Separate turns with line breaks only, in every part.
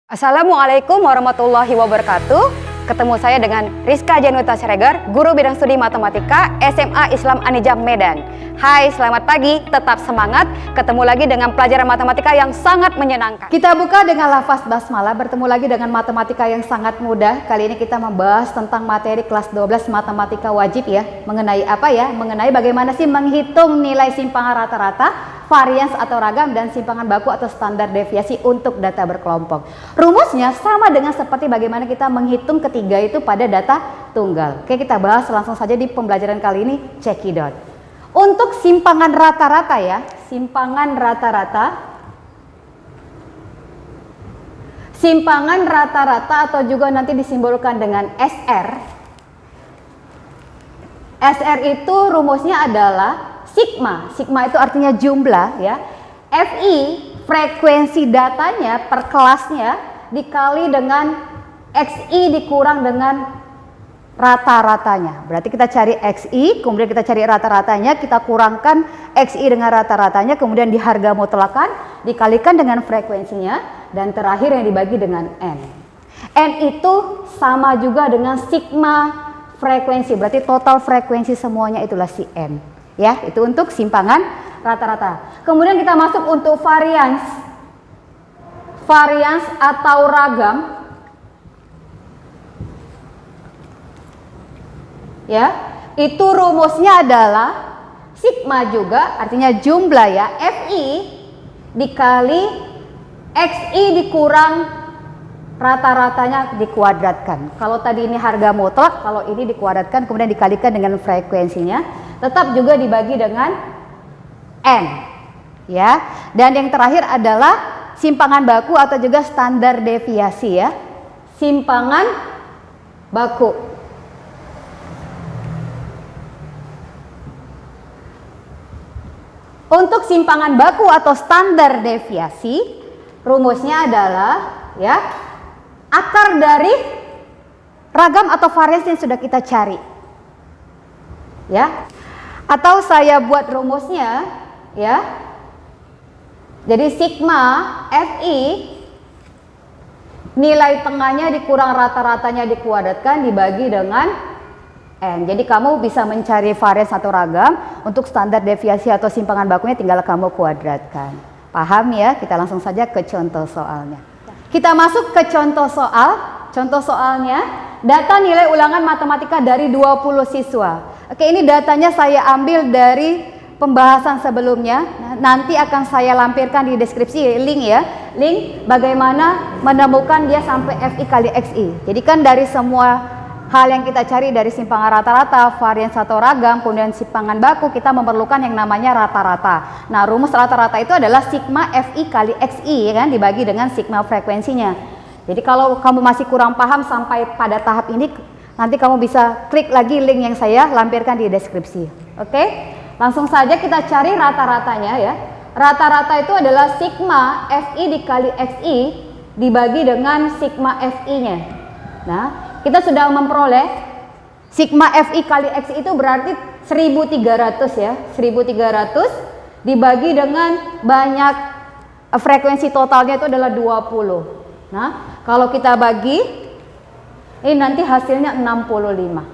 Assalamualaikum warahmatullahi wabarakatuh. Ketemu saya dengan Rizka Januta Siregar, guru bidang studi matematika SMA Islam Anijam Medan. Hai, selamat pagi, tetap semangat. Ketemu lagi dengan pelajaran matematika yang sangat menyenangkan. Kita buka dengan lafaz basmalah, bertemu lagi dengan matematika yang sangat mudah. Kali ini kita membahas tentang materi kelas 12 matematika wajib ya. Mengenai apa ya? Mengenai bagaimana sih menghitung nilai simpangan rata-rata, varians atau ragam, dan simpangan baku atau standar deviasi untuk data berkelompok. Rumusnya sama dengan seperti bagaimana kita menghitung ketiga itu pada data tunggal. Oke, kita bahas langsung saja di pembelajaran kali ini, cekidot. Untuk simpangan rata-rata ya, simpangan rata-rata atau juga nanti disimbolkan dengan SR. SR itu rumusnya adalah sigma. Sigma itu artinya jumlah ya. FI, frekuensi datanya per kelasnya, dikali dengan XI dikurang dengan rata-ratanya. Berarti kita cari XI, kemudian kita cari rata-ratanya, kita kurangkan XI dengan rata-ratanya, kemudian di harga mutlakan dikalikan dengan frekuensinya, dan terakhir yang dibagi dengan N. N itu sama juga dengan sigma frekuensi, berarti total frekuensi semuanya itulah si N. Ya, itu untuk simpangan rata-rata. Kemudian kita masuk untuk varians. Varians atau ragam. Ya, itu rumusnya adalah sigma juga, artinya jumlah ya, FI dikali XI dikurang rata-ratanya dikuadratkan. Kalau tadi ini harga mutlak, kalau ini dikuadratkan kemudian dikalikan dengan frekuensinya, tetap juga dibagi dengan N. Ya, dan yang terakhir adalah simpangan baku atau juga standar deviasi ya. Simpangan baku. Untuk simpangan baku atau standar deviasi, rumusnya adalah ya, akar dari ragam atau varians yang sudah kita cari. Ya. Atau saya buat rumusnya ya. Jadi sigma FI nilai tengahnya dikurang rata-ratanya dikuadratkan dibagi dengan N. Jadi kamu bisa mencari varians atau ragam, untuk standar deviasi atau simpangan bakunya tinggal kamu kuadratkan. Paham ya? Kita langsung saja ke contoh soalnya. Kita masuk ke contoh soal. Contoh soalnya, data nilai ulangan matematika dari 20 siswa. Oke, ini datanya saya ambil dari pembahasan sebelumnya. Nanti akan saya lampirkan di deskripsi link ya. Link bagaimana menemukan dia sampai FI kali XI. Jadi kan dari semua hal yang kita cari dari simpangan rata-rata, varians atau ragam, kemudian simpangan baku, kita memerlukan yang namanya rata-rata. Nah, rumus rata-rata itu adalah sigma FI kali XI ya kan, dibagi dengan sigma frekuensinya. Jadi kalau kamu masih kurang paham sampai pada tahap ini, nanti kamu bisa klik lagi link yang saya lampirkan di deskripsi. Oke? Langsung saja kita cari rata-ratanya ya. Rata-rata itu adalah sigma FI dikali XI dibagi dengan sigma FI-nya. Nah, kita sudah memperoleh sigma FI kali XI itu berarti 1300 ya. 1300 dibagi dengan banyak frekuensi totalnya itu adalah 20. Nah, kalau kita bagi ini nanti hasilnya 65.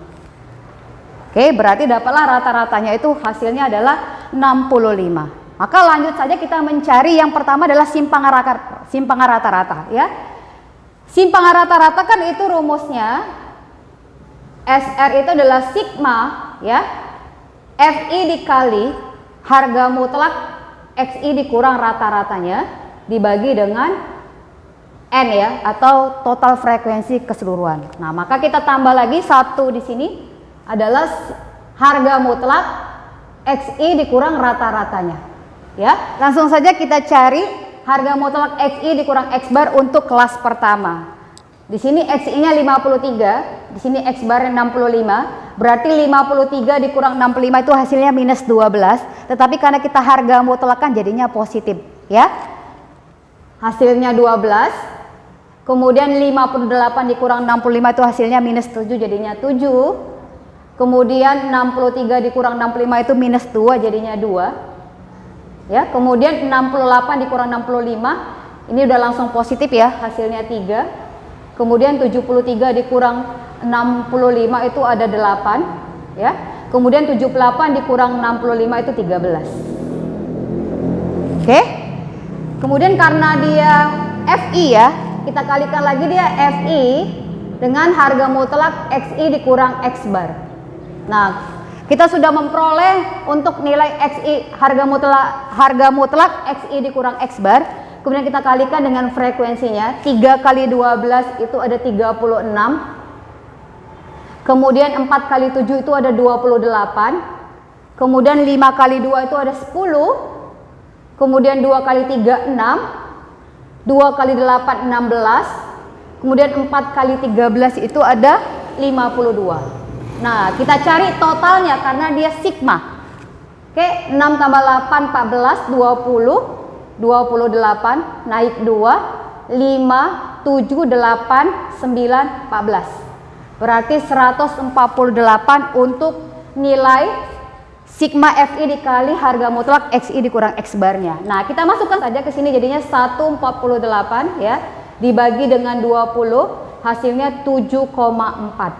Oke, berarti dapatlah rata-ratanya itu hasilnya adalah 65. Maka lanjut saja kita mencari yang pertama adalah simpangan rata-rata ya. Simpangan rata-rata kan itu rumusnya SR itu adalah sigma ya, FI dikali harga mutlak XI dikurang rata-ratanya dibagi dengan N ya, atau total frekuensi keseluruhan. Nah, maka kita tambah lagi satu di sini adalah harga mutlak XI dikurang rata-ratanya. Ya, langsung saja kita cari harga mutlak XI dikurang X bar untuk kelas pertama. Di sini XI-nya 53, di sini X bar 65, berarti 53 dikurang 65 itu hasilnya minus 12, tetapi karena kita harga mutlakan jadinya positif, ya. Hasilnya 12, kemudian 58 dikurang 65 itu hasilnya minus 7 jadinya 7, kemudian 63 dikurang 65 itu minus 2 jadinya 2. Ya, kemudian 68 dikurang 65 Ini udah langsung positif ya, hasilnya 3. Kemudian 73 dikurang 65 itu ada 8 ya. Kemudian 78 dikurang 65 itu 13. Oke. Kemudian karena dia FI ya, kita kalikan lagi dia FI dengan harga mutlak XI dikurang X bar. Nah, kita sudah memperoleh untuk nilai XI harga mutlak XI dikurang X bar. Kemudian kita kalikan dengan frekuensinya. 3 kali 12 itu ada 36. Kemudian 4 kali 7 itu ada 28. Kemudian 5 kali 2 itu ada 10. Kemudian 2 kali 3 6. 2 kali 8 16. Kemudian 4 kali 13 itu ada 52. Nah, kita cari totalnya karena dia sigma. Oke, 6 tambah 8 14 20. 28 naik 2 5 7 8 9 14. Berarti 148 untuk nilai sigma FI dikali harga mutlak XI dikurang X barnya. Nah, kita masukkan saja ke sini jadinya 148 ya, dibagi dengan 20 hasilnya 7,4.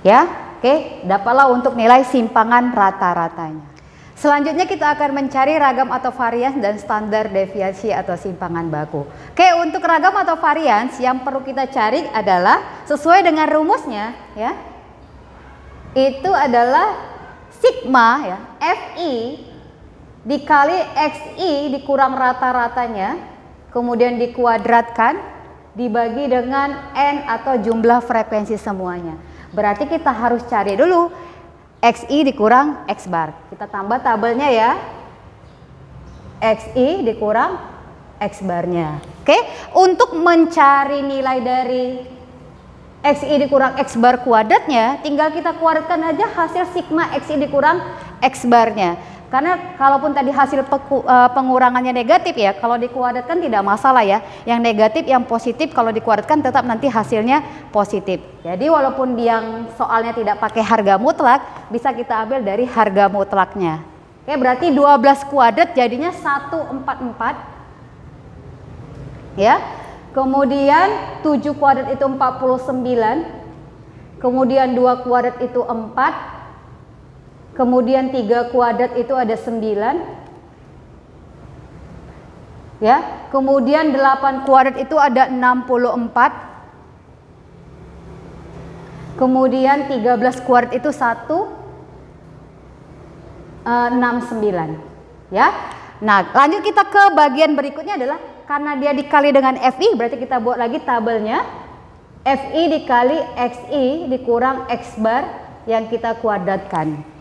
Ya, oke, dapatlah untuk nilai simpangan rata-ratanya. Selanjutnya kita akan mencari ragam atau varians dan standar deviasi atau simpangan baku. Oke, untuk ragam atau varians yang perlu kita cari adalah sesuai dengan rumusnya ya. Itu adalah sigma ya, FI dikali XI dikurang rata-ratanya, kemudian dikuadratkan dibagi dengan N atau jumlah frekuensi semuanya. Berarti kita harus cari dulu XI dikurang X bar. Kita tambah tabelnya ya. XI dikurang X barnya. Oke, untuk mencari nilai dari XI dikurang X bar kuadratnya, tinggal kita kuadratkan aja hasil sigma XI dikurang X barnya. Karena kalaupun tadi hasil pengurangannya negatif ya, kalau dikuadratkan tidak masalah ya. Yang negatif, yang positif kalau dikuadratkan tetap nanti hasilnya positif. Jadi walaupun yang soalnya tidak pakai harga mutlak, bisa kita ambil dari harga mutlaknya. Oke, berarti 12 kuadrat jadinya 144. Ya. Kemudian 7 kuadrat itu 49. Kemudian 2 kuadrat itu 4. Kemudian 3 kuadrat itu ada 9. Ya, kemudian 8 kuadrat itu ada 64. Kemudian 13 kuadrat itu 169. Ya. Nah, lanjut kita ke bagian berikutnya adalah karena dia dikali dengan FI, berarti kita buat lagi tabelnya. FI dikali XI dikurang X bar yang kita kuadratkan.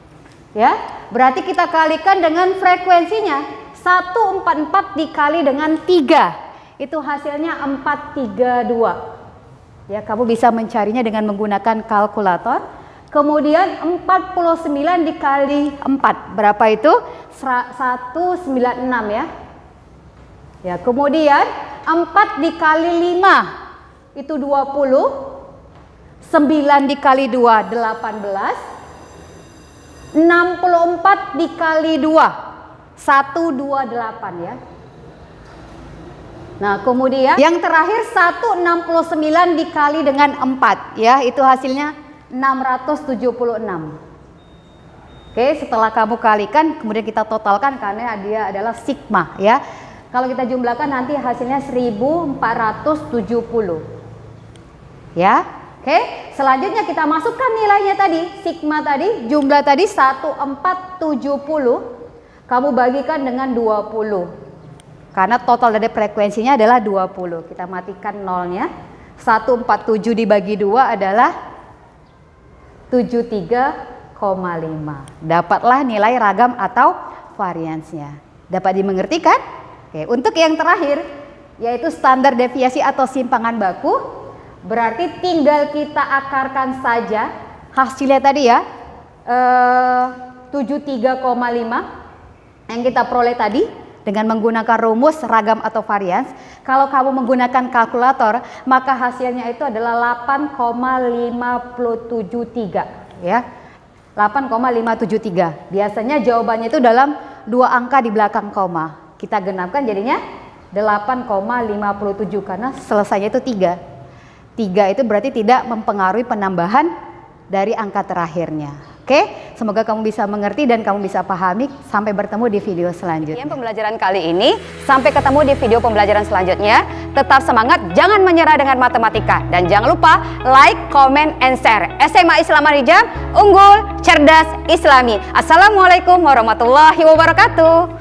Ya, berarti kita kalikan dengan frekuensinya. 144 dikali dengan 3. Itu hasilnya 432. Ya, kamu bisa mencarinya dengan menggunakan kalkulator. Kemudian 49 dikali 4. Berapa itu? 196 ya. Ya, kemudian 4 dikali 5 itu 20. 9 dikali 2 18. 64 dikali 2 128 ya. Nah, kemudian yang terakhir 169 dikali dengan 4 ya, itu hasilnya 676. Oke, setelah kamu kalikan kemudian kita totalkan karena dia adalah sigma ya. Kalau kita jumlahkan nanti hasilnya 1470. Ya. Oke, selanjutnya kita masukkan nilainya tadi, sigma tadi, jumlah tadi 1470, kamu bagikan dengan 20. Karena total dari frekuensinya adalah 20. Kita matikan nolnya. 147 dibagi 2 adalah 73,5. Dapatlah nilai ragam atau variansnya. Dapat dimengerti kan? Oke, untuk yang terakhir yaitu standar deviasi atau simpangan baku. Berarti tinggal kita akarkan saja hasilnya tadi ya, 73,5 yang kita peroleh tadi dengan menggunakan rumus ragam atau varians. Kalau kamu menggunakan kalkulator, maka hasilnya itu adalah 8,573 ya. 8,573. Biasanya jawabannya itu dalam 2 angka di belakang koma. Kita genapkan jadinya 8,57 karena selesainya itu 3. 3 itu berarti tidak mempengaruhi penambahan dari angka terakhirnya. Oke, semoga kamu bisa mengerti dan kamu bisa pahami. Sampai bertemu di video selanjutnya.
Sekian pembelajaran kali ini. Sampai ketemu di video pembelajaran selanjutnya. Tetap semangat, jangan menyerah dengan matematika. Dan jangan lupa like, comment, and share. SMA Islam Marijam, unggul, cerdas, islami. Assalamualaikum warahmatullahi wabarakatuh.